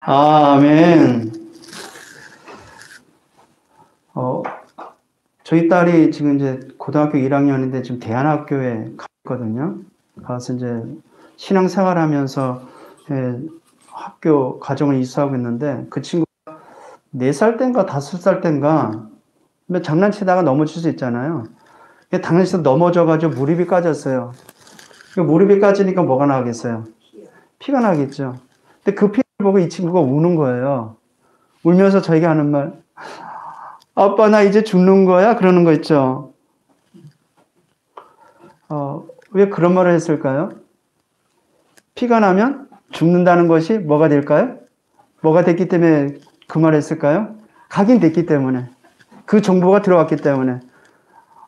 아멘. 저희 딸이 지금 이제 고등학교 1학년인데 지금 대안학교에 갔거든요. 가서 이제 신앙생활 하면서 학교 가정을 이수하고 있는데 그 친구가 4살 땐가 5살 땐가 장난치다가 넘어질 수 있잖아요. 장난치다 넘어져가지고 무릎이 까졌어요. 무릎이 까지니까 뭐가 나겠어요? 피가 나겠죠. 근데 그 피를 보고 이 친구가 우는 거예요. 울면서 저에게 하는 말, 아빠 나 이제 죽는 거야? 그러는 거 있죠. 왜 그런 말을 했을까요? 피가 나면 죽는다는 것이 뭐가 될까요? 뭐가 됐기 때문에 그 말을 했을까요? 각인됐기 때문에. 그 정보가 들어왔기 때문에.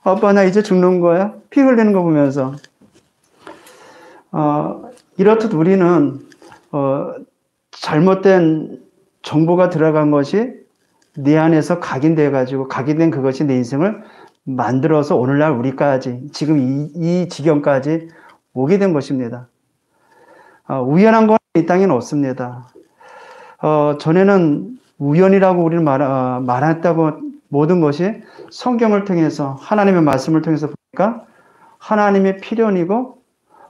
아빠 나 이제 죽는 거야? 피 흘리는 거 보면서. 이렇듯 우리는 잘못된 정보가 들어간 것이 내 안에서 각인돼가지고 각인된 그것이 내 인생을 만들어서 오늘날 우리까지 지금 이 지경까지 오게 된 것입니다. 우연한 건 이 땅에는 없습니다. 전에는 우연이라고 우리는 말했다고 모든 것이 성경을 통해서 하나님의 말씀을 통해서 보니까 하나님의 필연이고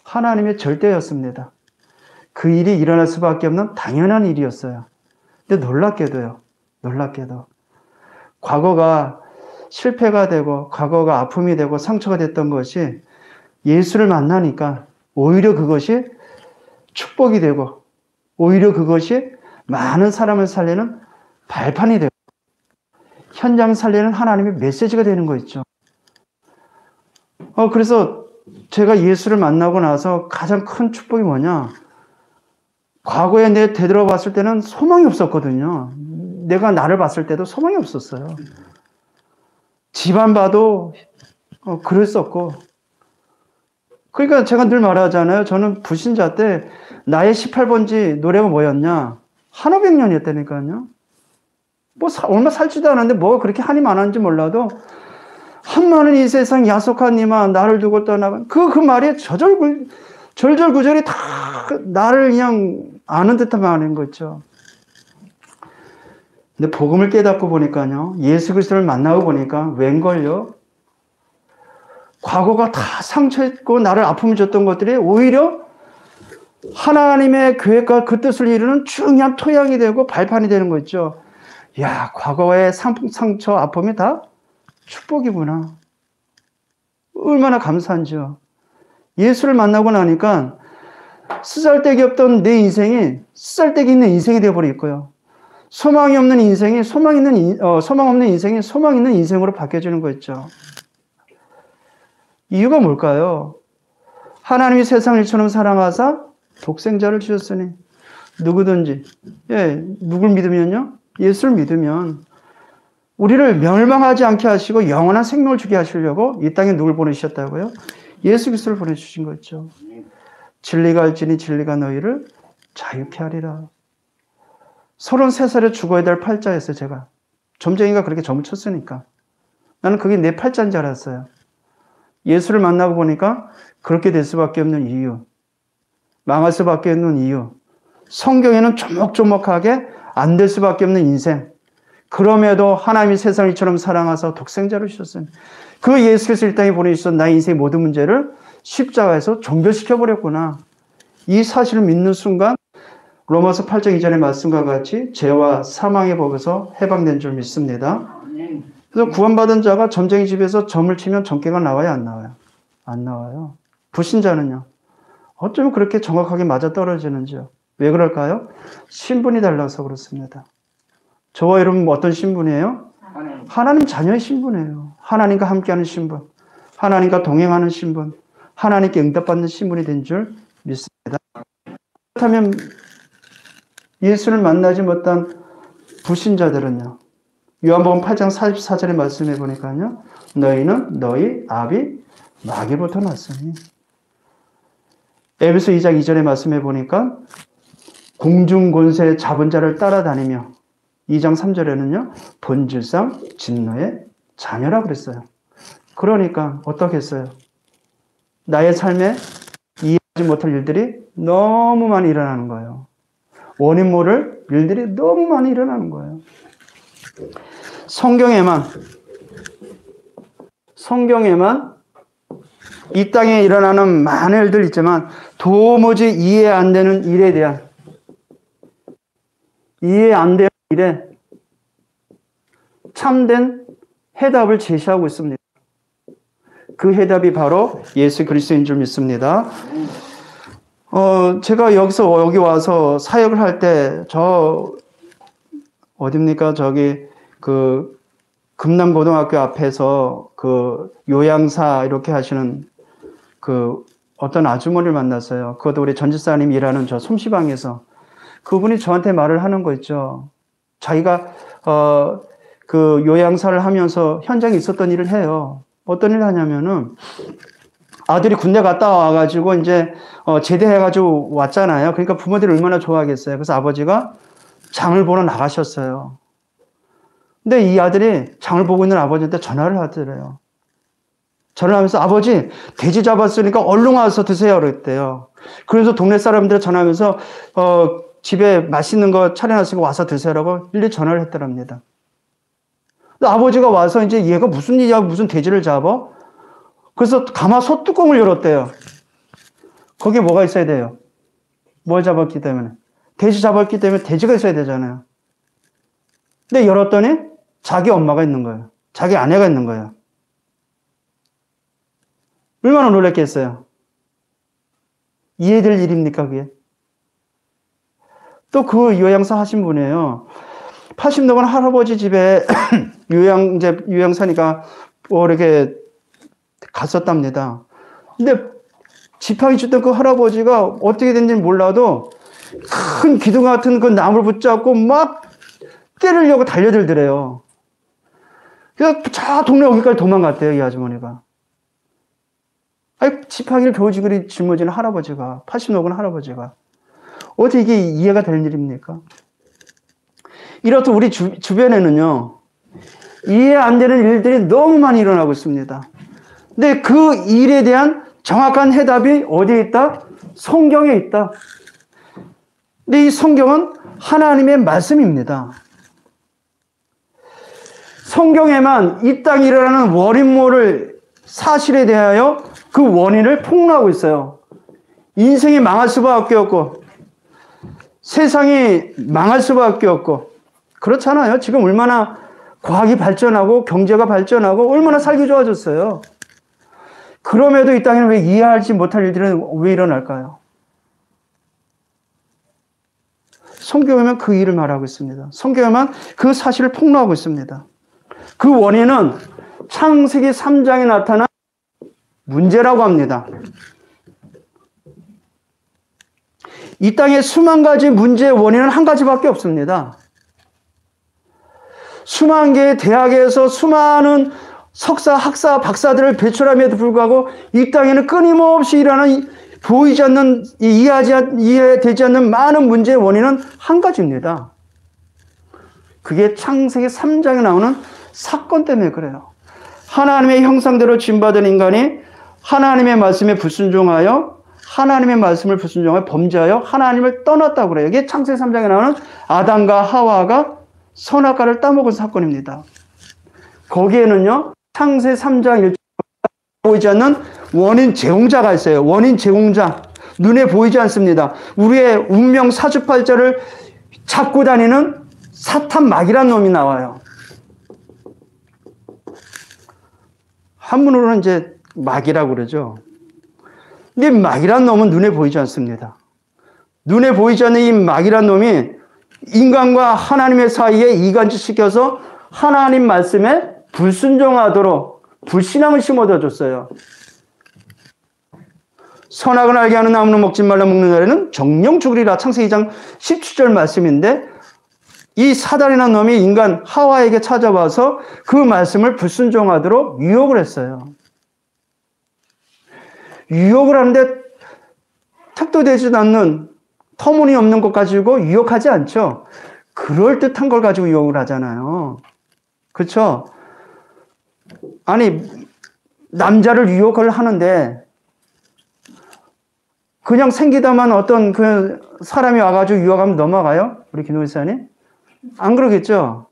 하나님의 절대였습니다. 그 일이 일어날 수밖에 없는 당연한 일이었어요. 근데 놀랍게도 과거가 실패가 되고 과거가 아픔이 되고 상처가 됐던 것이 예수를 만나니까 오히려 그것이 축복이 되고 오히려 그것이 많은 사람을 살리는 발판이 되고 현장 살리는 하나님의 메시지가 되는 거 있죠. 그래서 제가 예수를 만나고 나서 가장 큰 축복이 뭐냐? 과거에 내 되돌아봤을 때는 소망이 없었거든요. 내가 나를 봤을 때도 소망이 없었어요. 집안 봐도 그랬었고. 그러니까 제가 늘 말하잖아요. 저는 불신자 때 나의 18번지 노래가 뭐였냐? 한오백년이었다니까요. 얼마 살지도 않았는데 뭐가 그렇게 한이 많았는지 몰라도 한많은 이 세상 야속하니마 나를 두고 떠나간 그 말이 절절구절이 다 나를 그냥 아는 듯한 말인 거죠. 근데 복음을 깨닫고 보니까요. 예수 그리스도를 만나고 보니까 웬걸요? 과거가 다 상처했고 나를 아픔을 줬던 것들이 오히려 하나님의 계획과 그 뜻을 이루는 중요한 토양이 되고 발판이 되는 거 있죠. 야, 과거의 상처, 아픔이 다 축복이구나. 얼마나 감사한지요. 예수를 만나고 나니까 쓰잘데기 없던 내 인생이 쓰잘데기 있는 인생이 되어버리고요. 소망이 없는 인생이 소망 없는 인생이 소망 있는 인생으로 바뀌어지는 거 있죠. 이유가 뭘까요? 하나님이 세상을 이처럼 사랑하사 독생자를 주셨으니 누구든지 누굴 믿으면요? 예수를 믿으면 우리를 멸망하지 않게 하시고 영원한 생명을 주게 하시려고 이 땅에 누굴 보내주셨다고요? 예수 그리스도를 보내주신 거죠. 진리가 알지니 진리가 너희를 자유케 하리라. 33살에 죽어야 될 팔자였어요. 제가. 점쟁이가 그렇게 점을 쳤으니까. 나는 그게 내 팔자인 줄 알았어요. 예수를 만나고 보니까 그렇게 될 수밖에 없는 이유, 망할 수밖에 없는 이유, 성경에는 조목조목하게 안 될 수밖에 없는 인생, 그럼에도 하나님이 세상을 이처럼 사랑하사 독생자를 주셨으니 그 예수께서 이 땅에 보내주셔서 나의 인생의 모든 문제를 십자가에서 종결시켜버렸구나. 이 사실을 믿는 순간 로마서 8장 이전의 말씀과 같이 죄와 사망의 법에서 해방된 줄 믿습니다. 그래서 구원받은 자가 점쟁이 집에서 점을 치면 점괘가 나와요? 안 나와요? 안 나와요. 불신자는요? 어쩌면 그렇게 정확하게 맞아떨어지는지요? 왜 그럴까요? 신분이 달라서 그렇습니다. 저와 여러분 어떤 신분이에요? 하나님 자녀의 신분이에요. 하나님과 함께하는 신분, 하나님과 동행하는 신분, 하나님께 응답받는 신분이 된 줄 믿습니다. 그렇다면 예수를 만나지 못한 불신자들은요. 요한복음 8장 44절의 말씀해 보니까요. 너희는 너희 아비 마귀로부터 났으니. 에베소 2장 2절의 말씀해 보니까 공중권세 잡은 자를 따라다니며 2장 3절에는요. 본질상 진노의 자녀라고 그랬어요. 그러니까 어떻게 했어요? 나의 삶에 이해하지 못할 일들이 너무 많이 일어나는 거예요. 원인 모를 일들이 너무 많이 일어나는 거예요. 성경에만 이 땅에 일어나는 많은 일들 있지만 도무지 이해 안 되는 일에 대한 이해 안 되는 일에 참된 해답을 제시하고 있습니다. 그 해답이 바로 예수 그리스도인 줄 믿습니다. 제가 여기 와서 사역을 할 때, 어딥니까? 저기, 금남고등학교 앞에서 요양사 이렇게 하시는 어떤 아주머니를 만났어요. 그것도 우리 전지사님 일하는 저 솜씨방에서. 그분이 저한테 말을 하는 거 있죠. 자기가, 요양사를 하면서 현장에 있었던 일을 해요. 어떤 일을 하냐면은, 아들이 군대 갔다 와가지고 이제 제대해가지고 왔잖아요. 그러니까 부모들이 얼마나 좋아하겠어요. 그래서 아버지가 장을 보러 나가셨어요. 근데 이 아들이 장을 보고 있는 아버지한테 전화를 하더래요. 전화를 하면서 아버지 돼지 잡았으니까 얼른 와서 드세요 그랬대요. 그래서 동네 사람들 전화하면서 집에 맛있는 거 차려놨으니까 와서 드세요라고 일일이 전화를 했더랍니다. 아버지가 와서 이제 얘가 무슨 일이야 무슨 돼지를 잡아? 그래서 가마솥 뚜껑을 열었대요. 거기에 뭐가 있어야 돼요? 뭘 잡았기 때문에? 돼지 잡았기 때문에 돼지가 있어야 되잖아요. 근데 열었더니 자기 엄마가 있는 거예요. 자기 아내가 있는 거예요. 얼마나 놀랐겠어요? 이해될 일입니까 그게? 또 그 요양사 하신 분이에요. 80 넘은 할아버지 집에 요양사니까 이렇게 갔었답니다. 근데 지팡이 쳤던 그 할아버지가 어떻게 된지 몰라도 큰 기둥 같은 그 나무를 붙잡고 막 때리려고 달려들더래요. 그래서 저 동네 여기까지 도망갔대요, 이 아주머니가. 아니, 지팡이를 겨우지그리 짊어지는 할아버지가, 80 넘은 할아버지가. 어떻게 이게 이해가 될 일입니까? 이렇듯 우리 주변에는요, 이해 안 되는 일들이 너무 많이 일어나고 있습니다. 근데 그 일에 대한 정확한 해답이 어디에 있다? 성경에 있다. 근데 이 성경은 하나님의 말씀입니다. 성경에만 이 땅에 일어나는 원인 모를 사실에 대하여 그 원인을 폭로하고 있어요. 인생이 망할 수밖에 없고 세상이 망할 수밖에 없고 그렇잖아요. 지금 얼마나 과학이 발전하고 경제가 발전하고 얼마나 살기 좋아졌어요. 그럼에도 이 땅에는 왜 이해하지 못할 일들은 왜 일어날까요? 성경에만 그 일을 말하고 있습니다. 성경에만 그 사실을 폭로하고 있습니다. 그 원인은 창세기 3장에 나타난 문제라고 합니다. 이 땅에 수만 가지 문제의 원인은 한 가지밖에 없습니다. 수만 개의 대학에서 수많은 석사, 학사, 박사들을 배출함에도 불구하고 이 땅에는 끊임없이 일어나는 보이지 않는, 이해되지 않는 많은 문제의 원인은 한 가지입니다. 그게 창세기 3장에 나오는 사건 때문에 그래요. 하나님의 형상대로 지음받은 인간이 하나님의 말씀에 불순종하여 하나님의 말씀을 불순종하여 범죄하여 하나님을 떠났다고 그래요. 이게 창세기 3장에 나오는 아담과 하와가 선악과를 따먹은 사건입니다. 거기에는요, 창세기 3장 1절 보이지 않는 원인 제공자가 있어요. 원인 제공자. 눈에 보이지 않습니다. 우리의 운명 사주팔자를 잡고 다니는 사탄 마귀란 놈이 나와요. 한문으로는 이제 마귀라고 그러죠. 근데 마귀란 놈은 눈에 보이지 않습니다. 눈에 보이지 않는 이 마귀란 놈이 인간과 하나님의 사이에 이간질시켜서 하나님 말씀에 불순종하도록 불신앙을 심어다 줬어요. 선악을 알게 하는 나무는 먹지 말라 먹는 날에는 정령 죽으리라. 창세기 2장 17절 말씀인데 이 사단이라는 놈이 인간 하와에게 찾아와서 그 말씀을 불순종하도록 유혹을 했어요. 유혹을 하는데 택도 되지도 않는 터무니없는 것 가지고 유혹하지 않죠. 그럴듯한 걸 가지고 유혹을 하잖아요. 그렇죠? 아니 남자를 유혹을 하는데 그냥 생기다만 어떤 그 사람이 와가지고 유혹하면 넘어가요? 우리 김동희사님? 안 그러겠죠?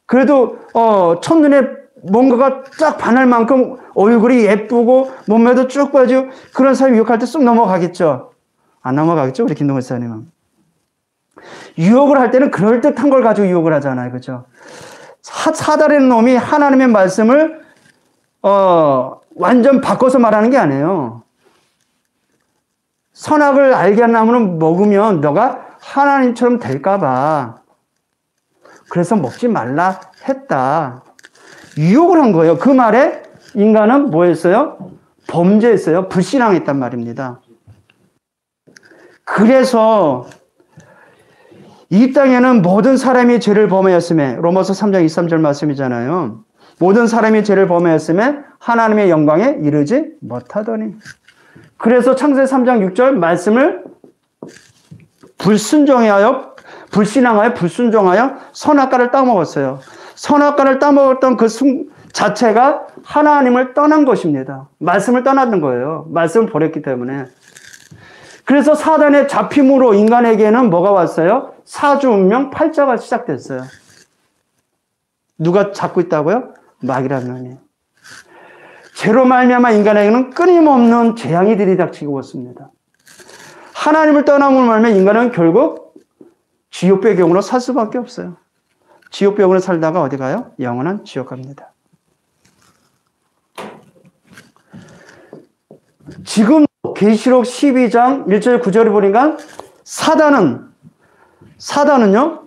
그래도 첫눈에 뭔가가 쫙 반할 만큼 얼굴이 예쁘고 몸매도 쭉 빠지고 그런 사람이 유혹할 때 쑥 넘어가겠죠? 안 넘어가겠죠? 우리 김동희사님은. 유혹을 할 때는 그럴듯한 걸 가지고 유혹을 하잖아요. 그죠? 사단의 놈이 하나님의 말씀을 완전 바꿔서 말하는 게 아니에요. 선악을 알게 한 나무는 먹으면 너가 하나님처럼 될까봐 그래서 먹지 말라 했다. 유혹을 한 거예요. 그 말에 인간은 뭐 했어요? 범죄했어요. 불신앙했단 말입니다. 그래서 이 땅에는 모든 사람이 죄를 범하였음에 로마서 3장 23절 말씀이잖아요. 모든 사람이 죄를 범하였음에 하나님의 영광에 이르지 못하더니 그래서 창세기 3장 6절 말씀을 불신앙하여 불순종하여 선악과를 따먹었어요. 선악과를 따먹었던 그 자체가 하나님을 떠난 것입니다. 말씀을 떠났던 거예요. 말씀을 버렸기 때문에. 그래서 사단의 잡힘으로 인간에게는 뭐가 왔어요? 사주운명 팔자가 시작됐어요. 누가 잡고 있다고요? 마귀라는 놈이. 죄로 말미암아 인간에게는 끊임없는 재앙이 들이닥치고 있습니다. 하나님을 떠남으로 말미암아 인간은 결국 지옥배경으로 살 수밖에 없어요. 지옥배경으로 살다가 어디 가요? 영원한 지옥 갑니다. 지금 계시록 12장 1절 9절을 보니까 사단은요,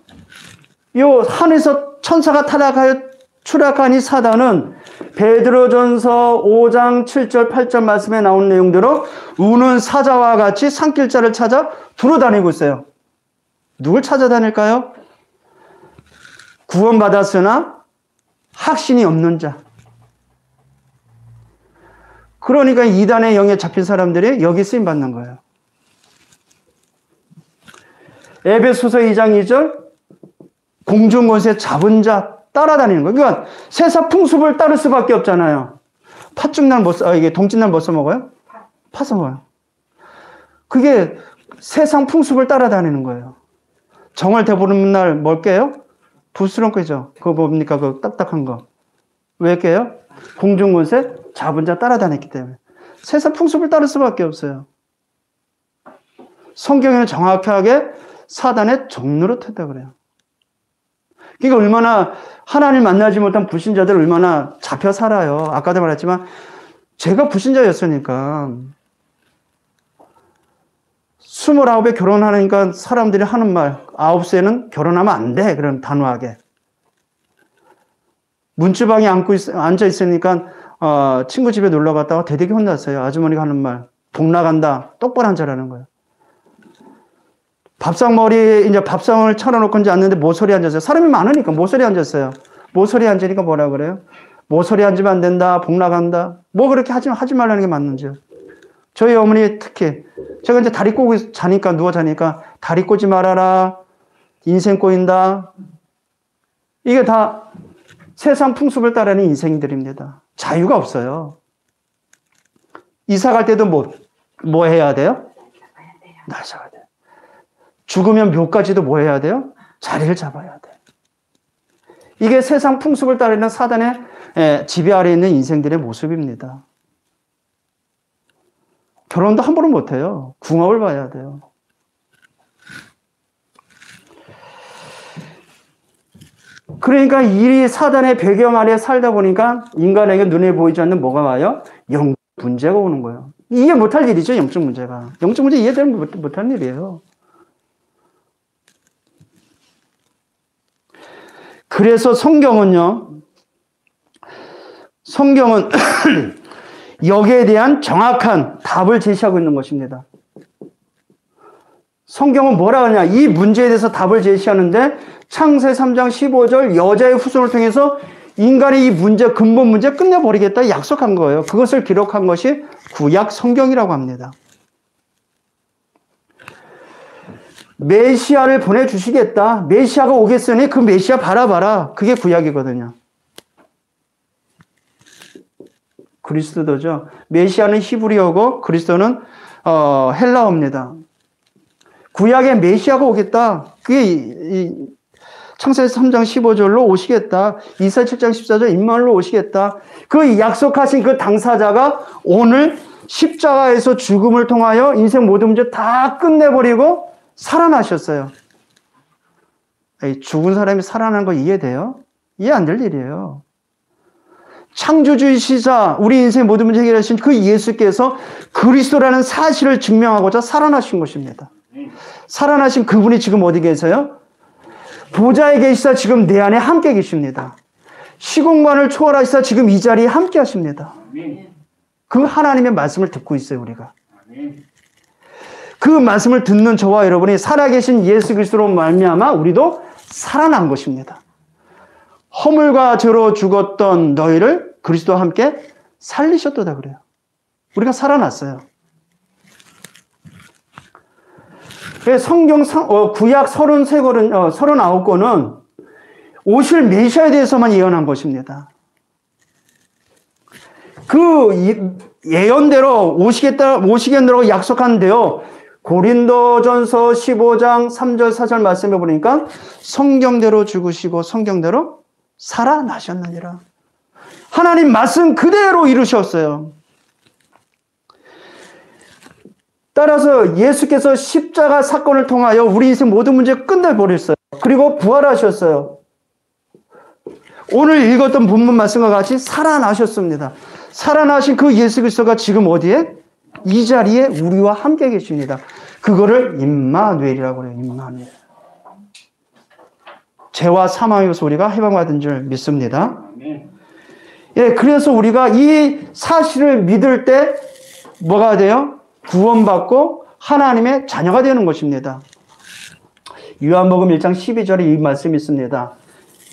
요 하늘에서 천사가 타락하여 추락한 이 사단은 베드로전서 5장 7절 8절 말씀에 나온 내용대로 우는 사자와 같이 산길자를 찾아 두루다니고 있어요. 누굴 찾아다닐까요? 구원받았으나 확신이 없는 자. 그러니까 이단의 영에 잡힌 사람들이 여기 쓰임받는 거예요. 에베소서 2장 2절 공중권세 잡은 자 따라다니는 거예요. 그러니까 세상 풍습을 따를 수밖에 없잖아요. 팥죽날 이게 동짓날 뭐 써먹어요? 파 써먹어요. 그게 세상 풍습을 따라다니는 거예요. 정월 대보름 날 뭘 깨요? 부스럼 깨죠. 그거 뭡니까? 그 딱딱한 거. 왜 깨요? 공중권세 잡은 자 따라다녔기 때문에. 세상 풍습을 따를 수밖에 없어요. 성경에는 정확하게 사단의 종로로 했다고 그래요. 그러니까 얼마나 하나님 만나지 못한 불신자들 얼마나 잡혀 살아요. 아까도 말했지만 제가 불신자였으니까 29에 결혼하니까 사람들이 하는 말 9세는 결혼하면 안 돼. 그런 단호하게. 문지방에 앉아 있으니까 친구 집에 놀러 갔다가 대대게 혼났어요. 아주머니가 하는 말 복 나간다. 똑바로 앉아라는 거예요. 이제 밥상을 차려놓고 이제 앉는데 모서리 앉았어요. 사람이 많으니까 모서리 앉았어요. 모서리 앉으니까 뭐라 그래요? 모서리 앉으면 안 된다. 복 나간다. 뭐 그렇게 하지 말라는 게 맞는지요. 저희 어머니 특히 제가 이제 다리 꼬고 누워 자니까 다리 꼬지 말아라. 인생 꼬인다. 이게 다 세상 풍습을 따르는 인생들입니다. 자유가 없어요. 이사 갈 때도 뭐 해야 돼요? 날 잡아야 돼요. 죽으면 묘까지도 뭐 해야 돼요? 자리를 잡아야 돼. 이게 세상 풍습을 따르는 사단의 지배 아래에 있는 인생들의 모습입니다. 결혼도 함부로 못해요. 궁합을 봐야 돼요. 그러니까 이 사단의 배경 아래 살다 보니까 인간에게 눈에 보이지 않는 뭐가 와요? 영적 문제가 오는 거예요. 이해 못할 일이죠, 영적 문제가. 영적 문제 이해되면 못할 일이에요. 그래서 성경은 여기에 대한 정확한 답을 제시하고 있는 것입니다. 성경은 뭐라 하냐? 이 문제에 대해서 답을 제시하는데 창세 3장 15절 여자의 후손을 통해서 인간의 이 문제, 근본 문제 끝내버리겠다 약속한 거예요. 그것을 기록한 것이 구약 성경이라고 합니다. 메시아를 보내주시겠다. 메시아가 오겠으니 그 메시아 바라봐라. 그게 구약이거든요. 그리스도죠. 메시아는 히브리어고 그리스도는 헬라어입니다. 구약에 메시아가 오겠다. 그게 창세기 3장 15절로 오시겠다. 이사야 7장 14절 임마누엘로 오시겠다. 그 약속하신 그 당사자가 오늘 십자가에서 죽음을 통하여 인생 모든 문제 다 끝내버리고 살아나셨어요. 죽은 사람이 살아나는 거 이해돼요? 이해 안 될 일이에요. 창조주이시자 우리 인생 모든 문제 해결하신 그 예수께서 그리스도라는 사실을 증명하고자 살아나신 것입니다. 살아나신 그분이 지금 어디 계세요? 보좌에 계시사 지금 내 안에 함께 계십니다. 시공간을 초월하시사 지금 이 자리에 함께 하십니다. 그 하나님의 말씀을 듣고 있어요, 우리가. 그 말씀을 듣는 저와 여러분이 살아계신 예수 그리스도로 말미암아 우리도 살아난 것입니다. 허물과 죄로 죽었던 너희를 그리스도와 함께 살리셨도다 그래요. 우리가 살아났어요. 성경 구약 39권은 오실 메시아에 대해서만 예언한 것입니다. 그 예언대로 오시겠다고 약속한데요. 고린도전서 15장 3절 4절 말씀해 보니까 성경대로 죽으시고 성경대로 살아나셨느니라. 하나님 말씀 그대로 이루셨어요. 따라서 예수께서 십자가 사건을 통하여 우리 인생 모든 문제 끝내버렸어요. 그리고 부활하셨어요. 오늘 읽었던 본문 말씀과 같이 살아나셨습니다. 살아나신 그 예수 그리스도가 지금 어디에? 이 자리에 우리와 함께 계십니다. 그거를 임마누엘이라고 해요. 임마누엘. 죄와 사망에서 우리가 해방받은 줄 믿습니다. 예, 그래서 우리가 이 사실을 믿을 때 뭐가 돼요? 구원받고 하나님의 자녀가 되는 것입니다. 요한복음 1장 12절에 이 말씀이 있습니다.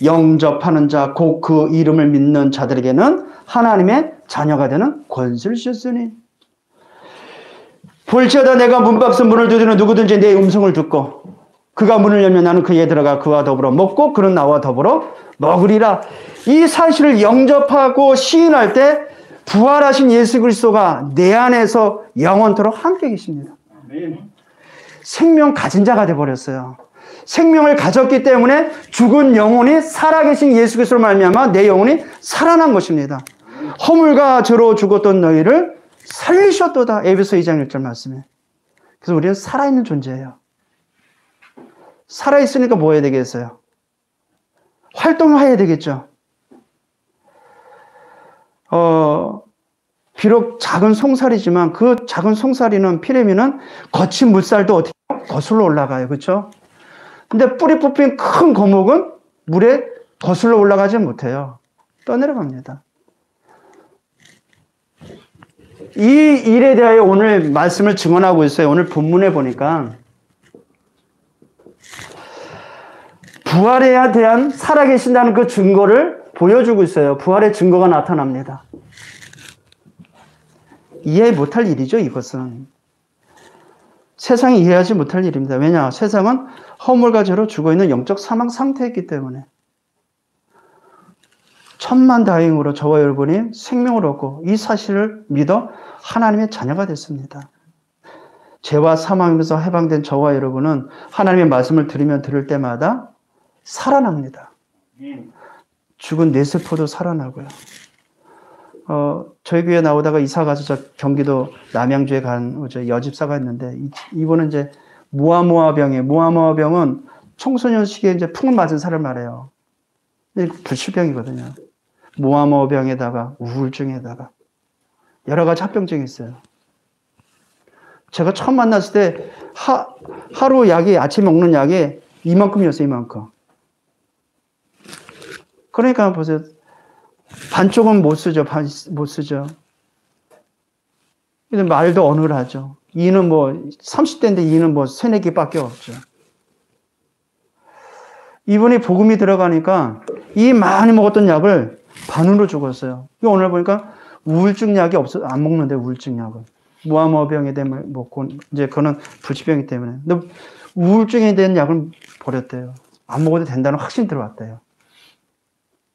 영접하는 자, 곧 그 이름을 믿는 자들에게는 하나님의 자녀가 되는 권세를 주셨으니 볼지어다 내가 문밖에서 문을 두드리는 누구든지 내 음성을 듣고 그가 문을 열면 나는 그에 들어가 그와 더불어 먹고 그는 나와 더불어 먹으리라. 이 사실을 영접하고 시인할 때 부활하신 예수 그리스도가 내 안에서 영원토록 함께 계십니다. 생명 가진 자가 되어버렸어요. 생명을 가졌기 때문에 죽은 영혼이 살아계신 예수 그리스도로 말미암아 내 영혼이 살아난 것입니다. 허물과 죄로 죽었던 너희를 살리셨도다. 에베소 2장 1절 말씀에. 그래서 우리는 살아있는 존재예요. 살아있으니까 뭐 해야 되겠어요? 활동해야 되겠죠. 비록 작은 송사리지만 그 작은 송사리는 피레미는 거친 물살도 어떻게 거슬러 올라가요. 그렇죠? 근데 뿌리 뽑힌 큰 거목은 물에 거슬러 올라가지 못해요. 떠내려갑니다. 이 일에 대하여 오늘 말씀을 증언하고 있어요. 오늘 본문에 보니까 부활에 대한 살아계신다는 그 증거를 보여주고 있어요. 부활의 증거가 나타납니다. 이해 못할 일이죠, 이것은. 세상이 이해하지 못할 일입니다. 왜냐? 세상은 허물과 죄로 죽어있는 영적 사망 상태이기 때문에. 천만다행으로 저와 여러분이 생명을 얻고 이 사실을 믿어 하나님의 자녀가 됐습니다. 죄와 사망에서 해방된 저와 여러분은 하나님의 말씀을 들으면 들을 때마다 살아납니다. 죽은 뇌세포도 살아나고요. 저희 교회 나오다가 이사 가서 저 경기도 남양주에 간 여집사가 있는데 이분은 이제 무아모아병은 청소년 시기에 이제 풍을 맞은 사람을 말해요. 불치병이거든요. 무아모아병에다가 우울증에다가 여러 가지 합병증이 있어요. 제가 처음 만났을 때 하루 약이 아침에 먹는 약이 이만큼이었어요. 이만큼. 그러니까 보세요. 반쪽은 못 쓰죠. 못 쓰죠. 근데 말도 어눌하죠. 이는 뭐 30대인데 이는 뭐 세네 개밖에 없죠. 이분이 복음이 들어가니까 이 많이 먹었던 약을 반으로 죽었어요. 오늘 보니까 우울증 약이 안 먹는데 우울증 약을. 무아모병에 대한 먹고 이제 그거는 불치병이기 때문에. 근데 우울증에 대한 약을 버렸대요. 안 먹어도 된다는 확신이 들어왔대요.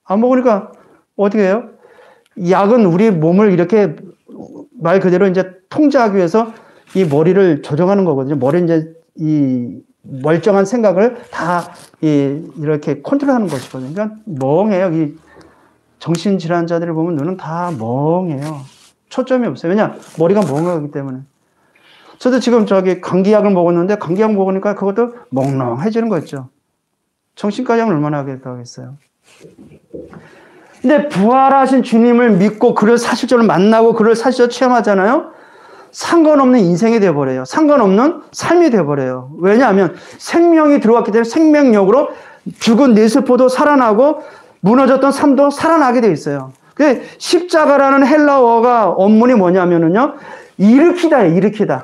안 먹으니까 어떻게 해요? 약은 우리 몸을 이렇게 말 그대로 이제 통제하기 위해서 이 머리를 조정하는 거거든요. 머리 이제 이 멀쩡한 생각을 다 이렇게 컨트롤하는 것이거든요. 그러니까 멍해요. 이 정신질환자들을 보면 눈은 다 멍해요. 초점이 없어요. 왜냐? 머리가 멍하기 때문에. 저도 지금 감기약을 먹었는데 감기약 먹으니까 그것도 멍멍해지는 거였죠. 정신과 약을 얼마나 하겠어요. 근데 부활하신 주님을 믿고 그를 사실적으로 만나고 그를 사실적으로 체험하잖아요. 상관없는 인생이 되어버려요. 상관없는 삶이 되어버려요. 왜냐하면 생명이 들어왔기 때문에 생명력으로 죽은 뇌세포도 살아나고 무너졌던 삶도 살아나게 되어 있어요. 근데 십자가라는 헬라어가 원문이 뭐냐면은요. 일으키다예요. 일으키다.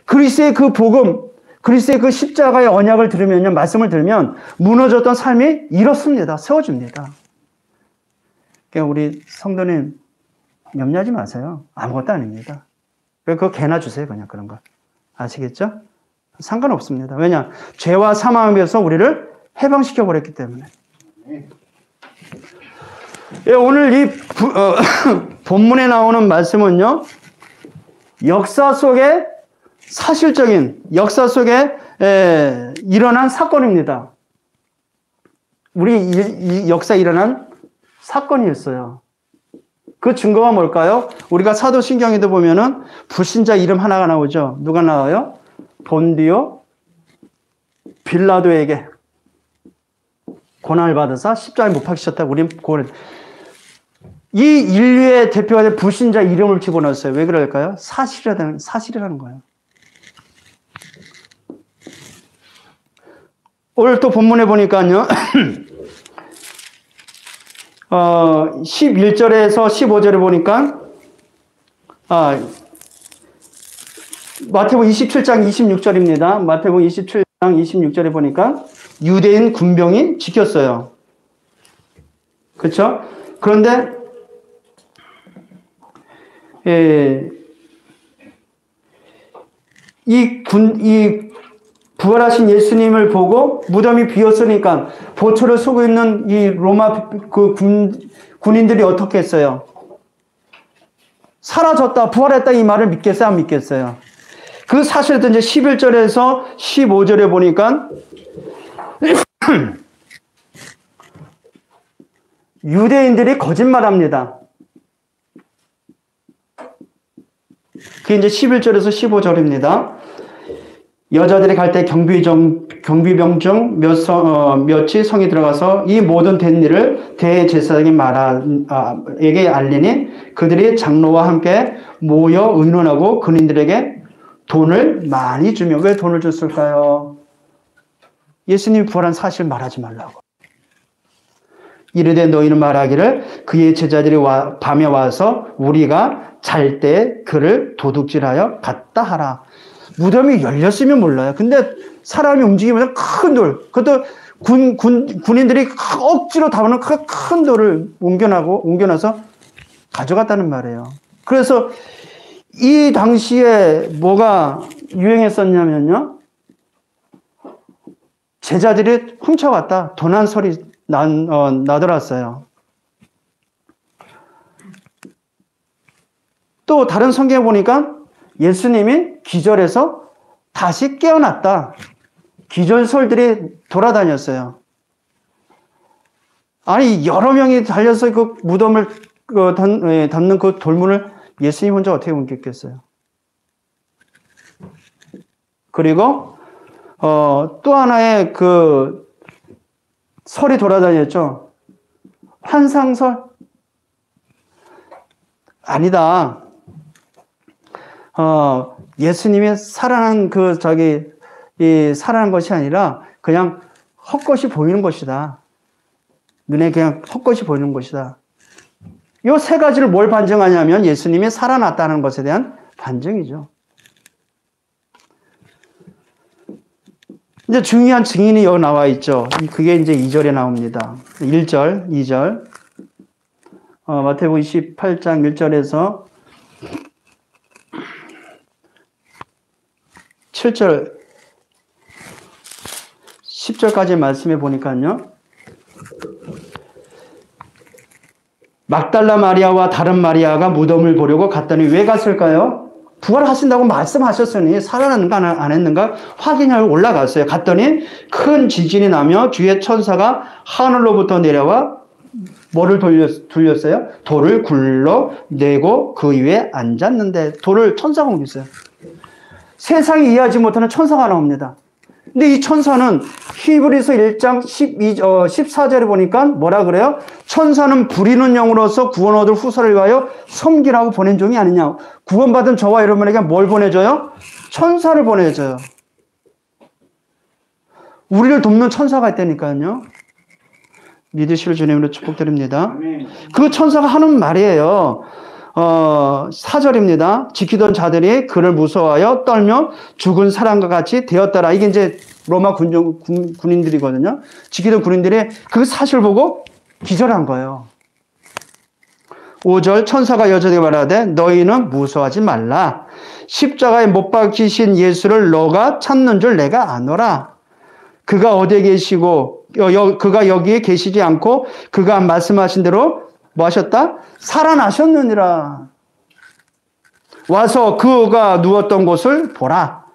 그리스도의 그 복음, 그리스도의 그 십자가의 언약을 들으면요. 말씀을 들으면 무너졌던 삶이 일어섭니다. 세워집니다. 그러니까 우리 성도님 염려하지 마세요. 아무것도 아닙니다. 그거 개나 주세요. 그냥 그런 거. 아시겠죠? 상관없습니다. 왜냐? 죄와 사망에서 우리를 해방시켜 버렸기 때문에. 예, 오늘 이 본문에 나오는 말씀은요. 역사 속에 사실적인 역사 속에 일어난 사건입니다. 우리 이 역사에 일어난 사건이었어요. 그 증거가 뭘까요? 우리가 사도신경에도 보면은 불신자 이름 하나가 나오죠. 누가 나와요? 본디오 빌라도에게 고난을 받아서 십자가에 못 박히셨다고 우린 고난. 이 인류의 대표가 된 불신자 이름을 집어넣었어요. 왜 그럴까요? 사실이라는 거예요. 오늘 또 본문에 보니까요. 11절에서 15절에 보니까 마태복음 27장 26절입니다. 마태복음 27장 26절에 보니까 유대인 군병이 지켰어요. 그렇죠? 그런데 이 부활하신 예수님을 보고 무덤이 비었으니까 보초를 쓰고 있는 이 로마 그 군인들이 어떻게 했어요? 사라졌다, 부활했다 이 말을 믿겠어요? 안 믿겠어요? 그 사실도 이제 11절에서 15절에 보니까 유대인들이 거짓말합니다. 그게 이제 11절에서 15절입니다. 여자들이 갈 때 경비병 중 몇이 성에 들어가서 이 모든 된 일을 대제사장에게 알리니 그들이 장로와 함께 모여 의논하고 근인들에게 돈을 많이 주며. 왜 돈을 줬을까요? 예수님이 부활한 사실 말하지 말라고. 이르되 너희는 말하기를 그의 제자들이 밤에 와서 우리가 잘 때 그를 도둑질하여 갔다 하라. 무덤이 열렸으면 몰라요. 근데 사람이 움직이면서 큰 돌, 그것도 군인들이 억지로 담아놓은 큰 돌을 옮겨놔서 가져갔다는 말이에요. 그래서 이 당시에 뭐가 유행했었냐면요. 제자들이 훔쳐갔다. 도난 소리 나돌았어요. 또 다른 성경에 보니까 예수님이 기절해서 다시 깨어났다. 기절설들이 돌아다녔어요. 아니 여러 명이 달려서 그 무덤을 닫는 그 돌문을 예수님 혼자 어떻게 옮겼겠어요? 그리고 또 하나의 그 설이 돌아다녔죠. 환상설? 아니다. 예수님이 살아난 살아난 것이 아니라 그냥 헛것이 보이는 것이다. 눈에 그냥 헛것이 보이는 것이다. 이 세 가지를 뭘 반증하냐면 예수님이 살아났다는 것에 대한 반증이죠. 이제 중요한 증인이 여기 나와 있죠. 그게 이제 2절에 나옵니다. 1절, 2절. 마태복음 28장 1절에서 7절, 10절까지 말씀해 보니까요. 막달라 마리아와 다른 마리아가 무덤을 보려고 갔더니 왜 갔을까요? 부활하신다고 말씀하셨으니 살아났는가 안 했는가 확인하러 올라갔어요. 갔더니 큰 지진이 나며 주의 천사가 하늘로부터 내려와 뭐를 돌렸어요? 돌을 굴러내고 그 위에 앉았는데 돌을 천사가 옮겼어요. 세상이 이해하지 못하는 천사가 나옵니다. 근데 이 천사는 히브리서 1장 14절에 보니까 뭐라 그래요? 천사는 부리는 영으로서 구원 얻을 후사를 위하여 섬기라고 보낸 종이 아니냐. 구원받은 저와 여러분에게 뭘 보내줘요? 천사를 보내줘요. 우리를 돕는 천사가 있다니까요. 믿으실 주님으로 축복드립니다. 그 천사가 하는 말이에요. 4절입니다. 지키던 자들이 그를 무서워하여 떨며 죽은 사람과 같이 되었더라. 이게 이제 로마 군인들이거든요. 지키던 군인들이 그 사실을 보고 기절한 거예요. 5절 천사가 여자에게 말하되 너희는 무서워하지 말라. 십자가에 못 박히신 예수를 너가 찾는 줄 내가 아노라. 그가 어디에 계시고 그가 여기에 계시지 않고 그가 말씀하신 대로 뭐 하셨다? 살아나셨느니라. 와서 그가 누웠던 곳을 보라.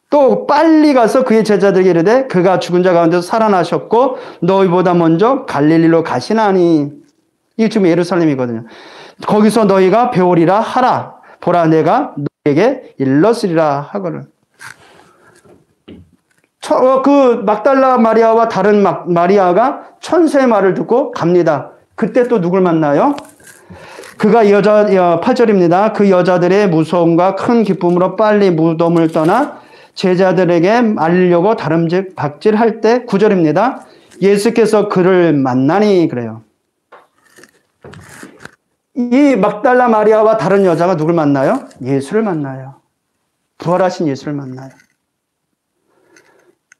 또 빨리 가서 그의 제자들에게 이르되 그가 죽은 자 가운데서 살아나셨고 너희보다 먼저 갈릴리로 가시나니. 이게 지금 예루살렘이거든요. 거기서 너희가 배우리라 하라. 보라 내가 너희에게 일렀으리라 하거늘. 그 막달라 마리아와 다른 마리아가 천사의 말을 듣고 갑니다. 그때 또 누굴 만나요? 그가 8절입니다. 그 여자들의 무서움과 큰 기쁨으로 빨리 무덤을 떠나 제자들에게 알리려고 다름질박질할 때 9절입니다. 예수께서 그를 만나니 그래요. 이 막달라 마리아와 다른 여자가 누굴 만나요? 예수를 만나요. 부활하신 예수를 만나요.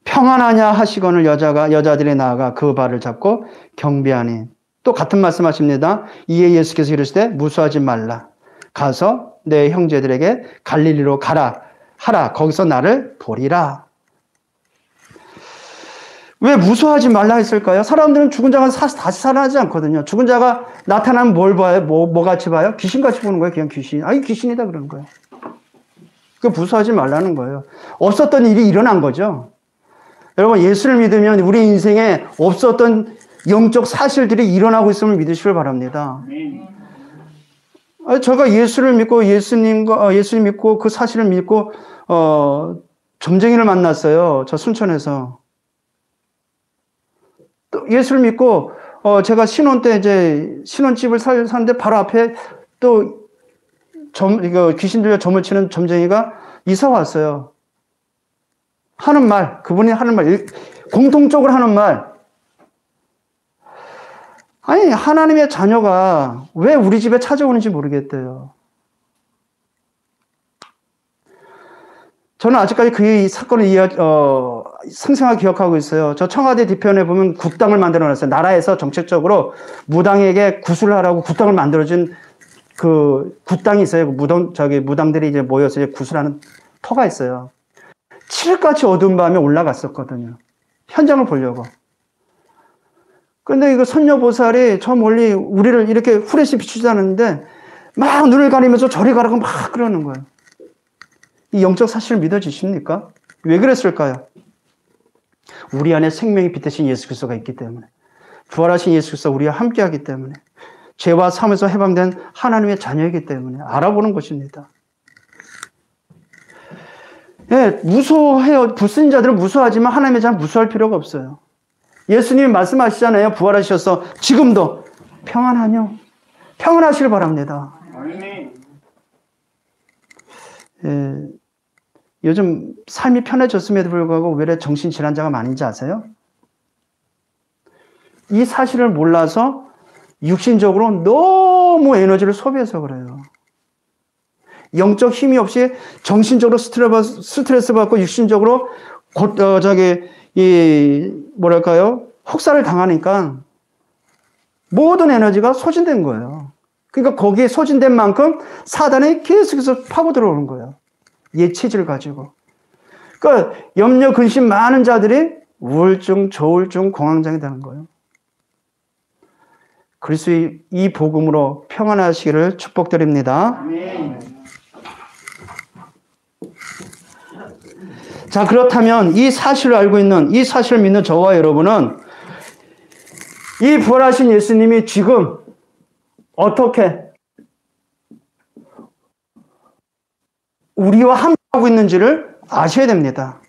평안하냐 하시거늘 여자들이 나아가 그 발을 잡고 경배하니. 또 같은 말씀하십니다. 이에 예수께서 이르시되 무수하지 말라. 가서 내 형제들에게 갈릴리로 가라 하라. 거기서 나를 보리라. 왜 무수하지 말라 했을까요? 사람들은 죽은 자가 다시 살아나지 않거든요. 죽은 자가 나타나면 뭘 봐요? 뭐 같이 봐요? 귀신같이 보는 거예요. 그냥 귀신. 이 귀신이다 그러는 거예요. 그 무수하지 말라는 거예요. 없었던 일이 일어난 거죠. 여러분 예수를 믿으면 우리 인생에 없었던 영적 사실들이 일어나고 있음을 믿으시길 바랍니다. 제가 예수를 믿고 예수님 믿고 그 사실을 믿고 점쟁이를 만났어요. 저 순천에서. 또 예수를 믿고 제가 신혼 때 이제 신혼집을 사는데 바로 앞에 또 귀신 들려 점을 치는 점쟁이가 이사 왔어요. 그분이 하는 말, 공통적으로 하는 말. 아니, 하나님의 자녀가 왜 우리 집에 찾아오는지 모르겠대요. 저는 아직까지 그 사건을 생생하게 기억하고 있어요. 저 청와대 뒤편에 보면 국당을 만들어 놨어요. 나라에서 정책적으로 무당에게 구술을 하라고 국당을 만들어준 그 국당이 있어요. 무당들이 이제 모여서 이제 구술하는 터가 있어요. 칠흑같이 어두운 밤에 올라갔었거든요. 현장을 보려고. 근데 이거 선녀보살이 저 멀리 우리를 이렇게 후레쉬 비추지 않았는데 막 눈을 가리면서 저리 가라고 막 그러는 거예요. 이 영적 사실을 믿어지십니까? 왜 그랬을까요? 우리 안에 생명이 빛대신 예수 그리스도가 있기 때문에, 부활하신 예수 그리스도가 우리와 함께하기 때문에, 죄와 삶에서 해방된 하나님의 자녀이기 때문에 알아보는 것입니다. 예, 무서워해요. 불신자들은 무서워하지만 하나님의 자는 무서워할 필요가 없어요. 예수님이 말씀하시잖아요. 부활하셔서 지금도 평안하뇨. 평안하시길 바랍니다. 예, 요즘 삶이 편해졌음에도 불구하고 왜 이렇게 정신질환자가 많은지 아세요? 이 사실을 몰라서 육신적으로 너무 에너지를 소비해서 그래요. 영적 힘이 없이 정신적으로 스트레스 받고 육신적으로 혹사를 당하니까 모든 에너지가 소진된 거예요. 그러니까 거기에 소진된 만큼 사단이 계속해서 파고 들어오는 거예요. 예체질 가지고. 그러니까 염려, 근심 많은 자들이 우울증, 조울증, 공황장애 되는 거예요. 그리스도의 이 복음으로 평안하시기를 축복드립니다. 자, 그렇다면 이 사실을 알고 있는, 이 사실을 믿는 저와 여러분은 이 부활하신 예수님이 지금 어떻게 우리와 함께하고 있는지를 아셔야 됩니다.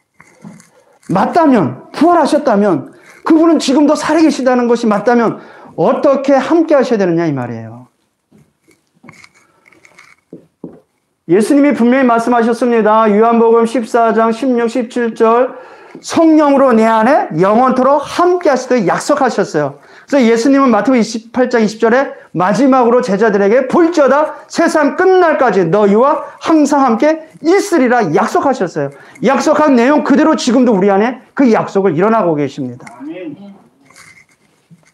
맞다면, 부활하셨다면, 그분은 지금도 살아계시다는 것이 맞다면 어떻게 함께 하셔야 되느냐 이 말이에요. 예수님이 분명히 말씀하셨습니다. 요한복음 14장 16, 17절 성령으로 내 안에 영원토록 함께 하시도록 약속하셨어요. 그래서 예수님은 마태복음 28장 20절에 마지막으로 제자들에게 볼지어다 세상 끝날까지 너희와 항상 함께 있으리라 약속하셨어요. 약속한 내용 그대로 지금도 우리 안에 그 약속을 일어나고 계십니다.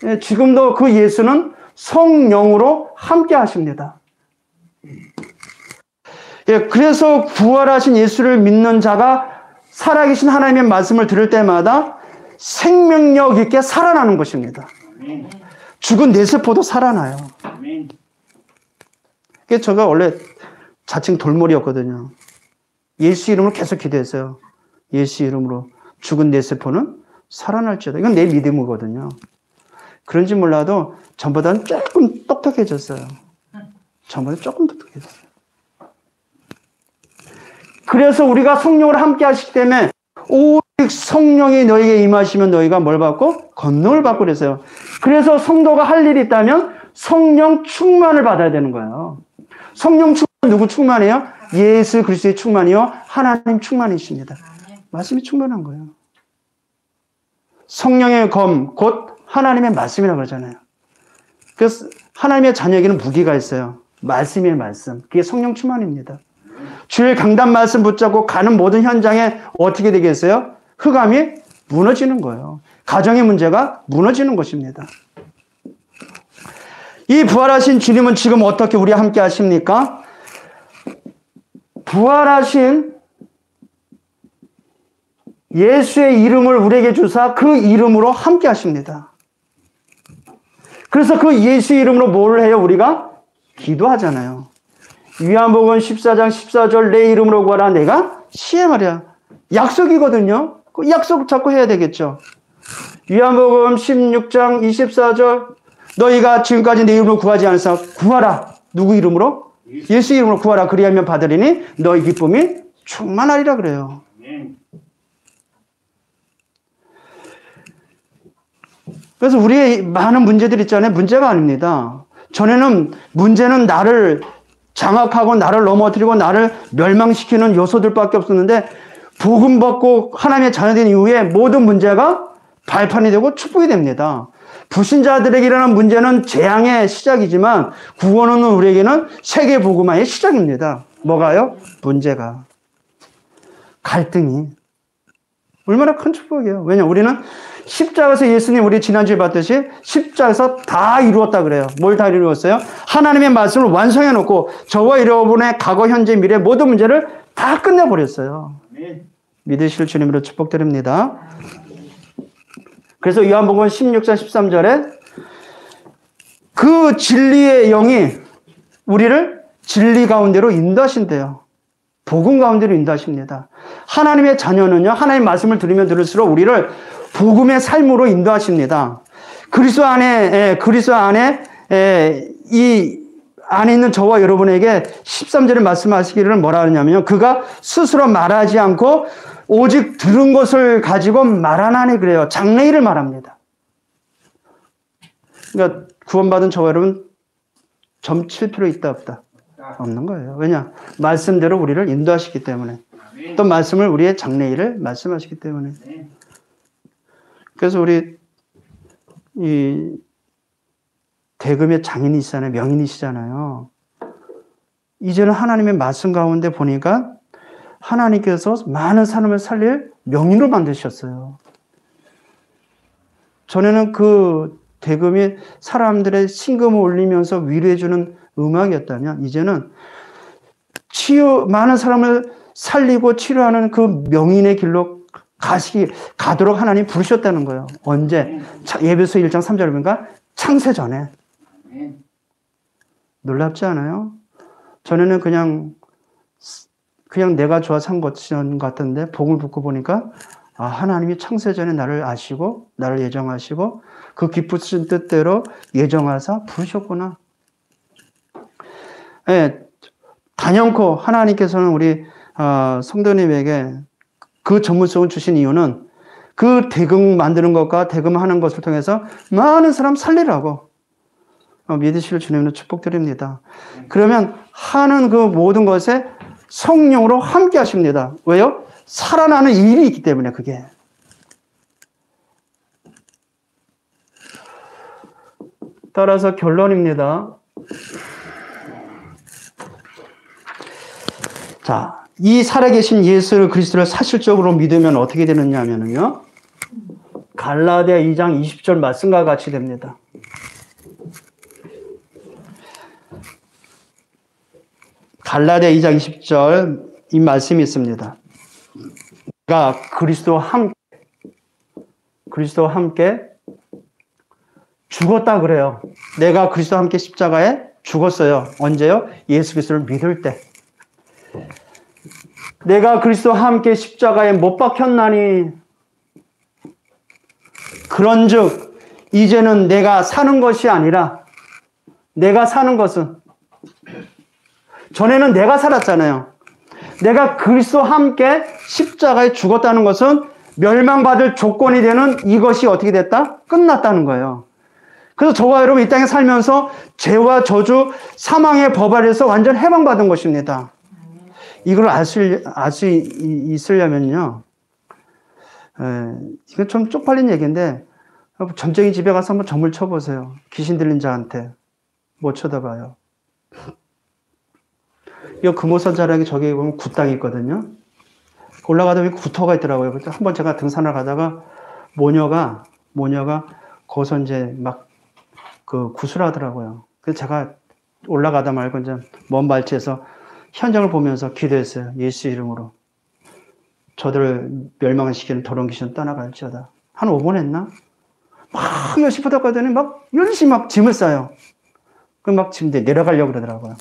예, 지금도 그 예수는 성령으로 함께 하십니다. 예, 그래서 부활하신 예수를 믿는 자가 살아계신 하나님의 말씀을 들을 때마다 생명력 있게 살아나는 것입니다. 죽은 내 세포도 살아나요. 제가 원래 자칭 돌머리였거든요. 예수 이름으로 계속 기도했어요. 예수 이름으로 죽은 내 세포는 살아날지어다. 이건 내 믿음이거든요. 그런지 몰라도 전보다는 조금 똑똑해졌어요. 전보다 조금 똑똑해졌어요. 그래서 우리가 성령으로 함께 하시기 때문에 오직 성령이 너에게 임하시면 너희가 뭘 받고? 권능을 받고 그랬어요. 그래서 성도가 할 일이 있다면 성령 충만을 받아야 되는 거예요. 성령 충만 누구 충만이에요? 예수 그리스도의 충만이요. 하나님 충만이십니다. 말씀이 충만한 거예요. 성령의 검, 곧 하나님의 말씀이라고 그러잖아요. 그래서 하나님의 자녀에게는 무기가 있어요. 말씀의 말씀. 그게 성령 충만입니다. 주의 강단 말씀 붙잡고 가는 모든 현장에 어떻게 되겠어요? 흑암이 무너지는 거예요. 가정의 문제가 무너지는 것입니다. 이 부활하신 주님은 지금 어떻게 우리와 함께 하십니까? 부활하신 예수의 이름을 우리에게 주사 그 이름으로 함께 하십니다. 그래서 그 예수 이름으로 뭘 해요? 우리가 기도하잖아요. 요한복음 14장 14절 내 이름으로 구하라 내가 시행하랴. 약속이거든요. 그 약속 잡고 해야 되겠죠. 요한복음 16장 24절 너희가 지금까지 내 이름으로 구하지 않았어. 구하라. 누구 이름으로? 예수 이름으로 구하라. 그리하면 받으리니 너희 기쁨이 충만하리라 그래요. 그래서 우리의 많은 문제들 있잖아요. 문제가 아닙니다. 전에는 문제는 나를 장악하고 나를 넘어뜨리고 나를 멸망시키는 요소들밖에 없었는데 복음 받고 하나님의 자녀된 이후에 모든 문제가 발판이 되고 축복이 됩니다. 불신자들에게 일어난 문제는 재앙의 시작이지만 구원은 우리에게는 세계 복음화의 시작입니다. 뭐가요? 문제가. 갈등이. 얼마나 큰 축복이에요. 왜냐 우리는 십자가에서 예수님 우리 지난주에 봤듯이 십자가에서 다 이루었다 그래요. 뭘 다 이루었어요? 하나님의 말씀을 완성해 놓고 저와 여러분의 과거, 현재, 미래 모든 문제를 다 끝내버렸어요. 믿으실 주님으로 축복드립니다. 그래서 요한복음 16장 13절에 그 진리의 영이 우리를 진리 가운데로 인도하신대요. 복음 가운데로 인도하십니다. 하나님의 자녀는요, 하나님의 말씀을 들으면 들을수록 우리를 복음의 삶으로 인도하십니다. 그리스도 안에 이 안에 있는 저와 여러분에게 13절에 말씀하시기를 뭐라 하냐면요. 그가 스스로 말하지 않고 오직 들은 것을 가지고 말하나니 그래요. 장래일을 말합니다. 그러니까 구원받은 저와 여러분 점칠 필요 있다 없다? 없는 거예요. 왜냐? 말씀대로 우리를 인도하시기 때문에. 또 말씀을 우리의 장래일을 말씀하시기 때문에. 그래서 우리 이 대금의 장인이시잖아요. 명인이시잖아요. 이제는 하나님의 말씀 가운데 보니까 하나님께서 많은 사람을 살릴 명인으로 만드셨어요. 전에는 그 대금이 사람들의 심금을 울리면서 위로해주는 음악이었다면 이제는 많은 사람을 살리고 치료하는 그 명인의 길로 가도록 하나님 부르셨다는 거예요. 언제? 예배소 1장 3절에 보니까 창세 전에 놀랍지 않아요? 전에는 그냥 내가 좋아서 한 것 같던데 복음을 듣고 보니까 하나님이 창세전에 나를 아시고 나를 예정하시고 그 기쁘신 뜻대로 예정하사 부르셨구나. 예, 단연코 하나님께서는 우리 성도님에게 그 전문성을 주신 이유는 그 대금 만드는 것과 대금하는 것을 통해서 많은 사람 살리라고 믿으실 주님으로 축복드립니다. 그러면 하는 그 모든 것에 성령으로 함께 하십니다. 왜요? 살아나는 일이 있기 때문에 그게. 따라서 결론입니다. 자, 이 살아계신 예수 그리스도를 사실적으로 믿으면 어떻게 되느냐 하면요. 갈라디아 2장 20절 말씀과 같이 됩니다. 갈라디아 2장 20절 이 말씀이 있습니다. 내가 그리스도와 함께 죽었다 그래요. 내가 그리스도와 함께 십자가에 죽었어요. 언제요? 예수 그리스도를 믿을 때. 내가 그리스도와 함께 십자가에 못 박혔나니 그런즉 이제는 내가 사는 것이 아니라 내가 사는 것은 전에는 내가 살았잖아요. 내가 그리스도와 함께 십자가에 죽었다는 것은 멸망받을 조건이 되는 이것이 어떻게 됐다? 끝났다는 거예요. 그래서 저와 여러분 이 땅에 살면서 죄와 저주, 사망의 법 아래에서 완전 해방받은 것입니다. 이걸 알 수 있으려면요. 이건 좀 쪽팔린 얘기인데 점쟁이 집에 가서 한번 점을 쳐보세요. 귀신 들린 자한테. 못 쳐다봐요. 이 금오산 자락에 저기 보면 굿땅이 있거든요. 올라가다 보면 구터가 있더라고요. 한번 제가 등산을 가다가 모녀가 거기서 이제 막 그 구슬하더라고요. 그래서 제가 올라가다 말고 이제 먼 발치에서 현장을 보면서 기도했어요. 예수 이름으로. 저들을 멸망시키는 더러운 귀신 떠나갈지어다. 한 5번 했나? 막 열심히 부탁하더니 막 열심히 막 짐을 싸요. 그럼 막 짐 내려가려고 그러더라고요.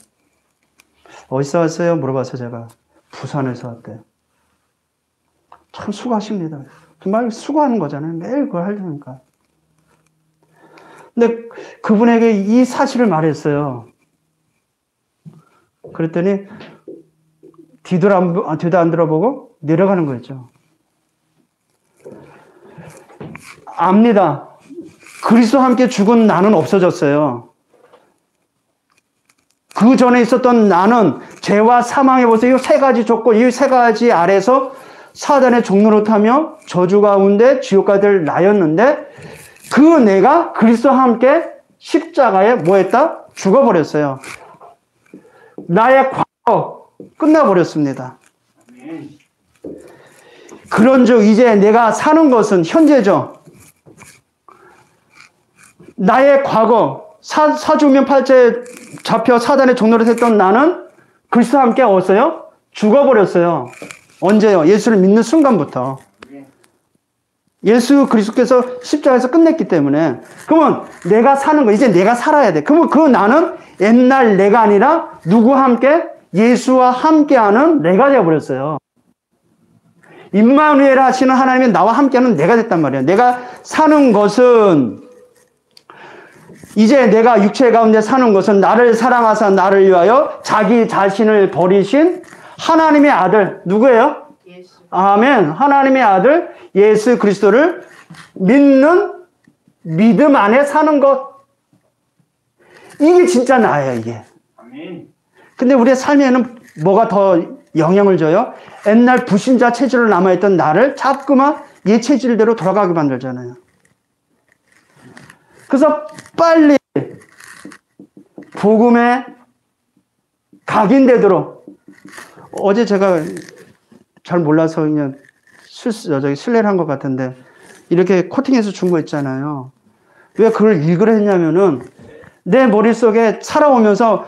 어디서 왔어요? 물어봐서 제가 부산에서 왔대요. 참 수고하십니다. 정말 수고하는 거잖아요. 매일 그걸 하려니까. 근데 그분에게 이 사실을 말했어요. 그랬더니 뒤도 안 들어보고 내려가는 거였죠. 압니다. 그리스도와 함께 죽은 나는 없어졌어요. 그 전에 있었던 나는 죄와 사망의 보세요. 이 세 가지 조건, 이 세 가지 아래서 사단의 종로를 타며 저주 가운데 지옥가 될 나였는데 그 내가 그리스도와 함께 십자가에 뭐 했다? 죽어버렸어요. 나의 과거 끝나버렸습니다. 그런즉 이제 내가 사는 것은 현재죠. 나의 과거 사주면 팔자에 잡혀 사단의 종로를 했던 나는 그리스도와 함께 어디서요? 죽어버렸어요. 언제요? 예수를 믿는 순간부터. 예수 그리스도께서 십자가에서 끝냈기 때문에. 그러면 내가 사는 거, 이제 내가 살아야 돼. 그러면 그 나는 옛날 내가 아니라 누구와 함께? 예수와 함께하는 내가 되어버렸어요. 임마누엘 하시는 하나님이 나와 함께하는 내가 됐단 말이에요. 내가 사는 것은 이제 내가 육체 가운데 사는 것은 나를 사랑하사 나를 위하여 자기 자신을 버리신 하나님의 아들 누구예요? 예수. 아멘. 하나님의 아들 예수 그리스도를 믿는 믿음 안에 사는 것. 이게 진짜 나예요, 이게. 아멘. 근데 우리의 삶에는 뭐가 더 영향을 줘요? 옛날 불신자 체질로 남아있던 나를 자꾸만 옛 체질대로 돌아가게 만들잖아요. 그래서 빨리 복음에 각인되도록. 어제 제가 잘 몰라서 그냥 실례를 한 것 같은데 이렇게 코팅해서 준 거 있잖아요. 왜 그걸 읽으려 했냐면은 내 머릿속에 살아오면서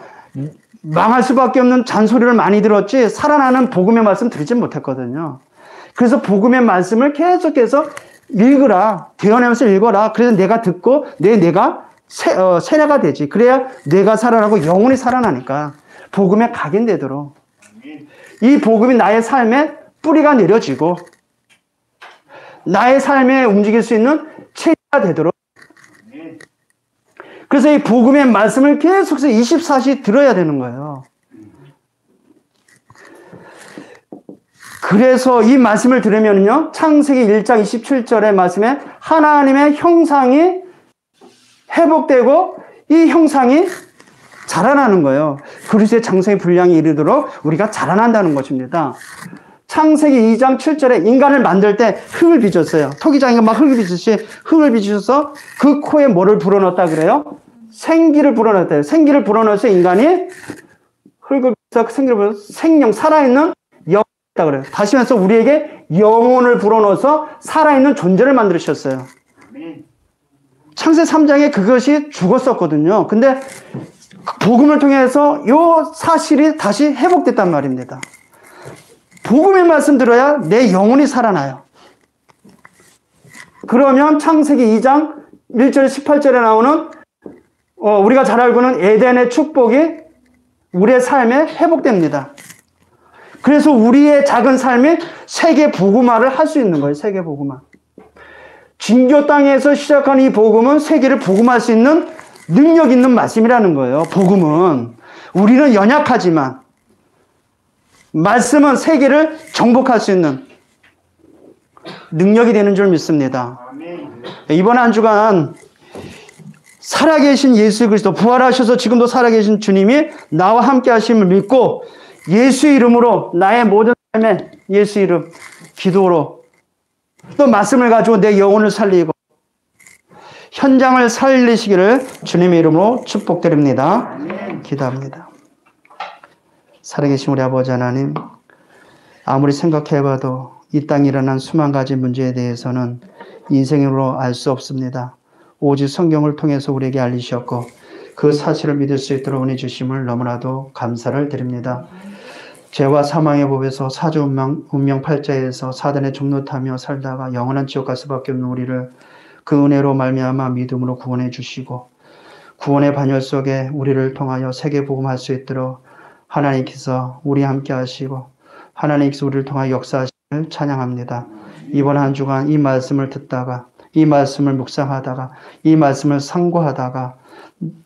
망할 수밖에 없는 잔소리를 많이 들었지 살아나는 복음의 말씀 드리지 못했거든요. 그래서 복음의 말씀을 계속해서 읽으라. 되어내면서 읽어라. 그래서 내가 듣고 내가 세뇌가 되지. 그래야 뇌가 살아나고 영혼이 살아나니까. 복음에 각인되도록. 이 복음이 나의 삶에 뿌리가 내려지고 나의 삶에 움직일 수 있는 체계가 되도록. 그래서 이 복음의 말씀을 계속해서 24시 들어야 되는 거예요. 그래서 이 말씀을 들으면요, 창세기 1장 27절의 말씀에 하나님의 형상이 회복되고 이 형상이 자라나는 거예요. 그리스도의 장성의 분량이 이르도록 우리가 자라난다는 것입니다. 창세기 2장 7절에 인간을 만들 때 흙을 빚었어요. 토기장이가 막 흙을 빚듯이 흙을 빚으셔서 그 코에 뭐를 불어넣었다 그래요? 생기를 불어넣었대요. 생기를 불어넣어서 인간이 흙을 빚어서 생기를 불어넣어서 생명, 살아있는 영혼이 있다 그래요. 다시 말해서 우리에게 영혼을 불어넣어서 살아있는 존재를 만드셨어요. 창세 3장에 그것이 죽었었거든요. 근데 복음을 통해서 이 사실이 다시 회복됐단 말입니다. 복음의 말씀 들어야 내 영혼이 살아나요. 그러면 창세기 2장 1절 18절에 나오는 우리가 잘 알고는 에덴의 축복이 우리의 삶에 회복됩니다. 그래서 우리의 작은 삶이 세계 복음화를 할 수 있는 거예요. 세계 복음화. 진교 땅에서 시작한 이 복음은 세계를 복음할 수 있는 능력 있는 말씀이라는 거예요. 복음은. 우리는 연약하지만 말씀은 세계를 정복할 수 있는 능력이 되는 줄 믿습니다. 이번 한 주간 살아계신 예수 그리스도, 부활하셔서 지금도 살아계신 주님이 나와 함께 하심을 믿고 예수 이름으로 나의 모든 삶에 예수 이름 기도로 또 말씀을 가지고 내 영혼을 살리고 현장을 살리시기를 주님의 이름으로 축복드립니다. 기도합니다. 살아계신 우리 아버지 하나님, 아무리 생각해봐도 이 땅에 일어난 수만 가지 문제에 대해서는 인생으로 알 수 없습니다. 오직 성경을 통해서 우리에게 알리셨고 그 사실을 믿을 수 있도록 은혜 주심을 너무나도 감사를 드립니다. 죄와 사망의 법에서 사조 운명 팔자에서 사단의 종노 타며 살다가 영원한 지옥 갈 수밖에 없는 우리를 그 은혜로 말미암아 믿음으로 구원해 주시고 구원의 반열 속에 우리를 통하여 세계 복음할 수 있도록 하나님께서 우리와 함께 하시고 하나님께서 우리를 통하여 역사하심을 찬양합니다. 이번 한 주간 이 말씀을 듣다가 이 말씀을 묵상하다가 이 말씀을 상고하다가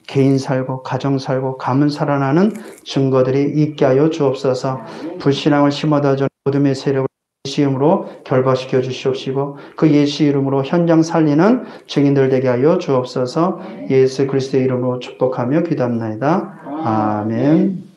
개인 살고 가정 살고 가문 살아나는 증거들이 있게 하여 주옵소서. 불신앙을 심어다 준 어둠의 세력을 예수 이름으로 결박시켜 주시옵시고 그 예수 이름으로 현장 살리는 증인들 되게 하여 주옵소서. 예수 그리스도의 이름으로 축복하며 기도합나이다. 아멘.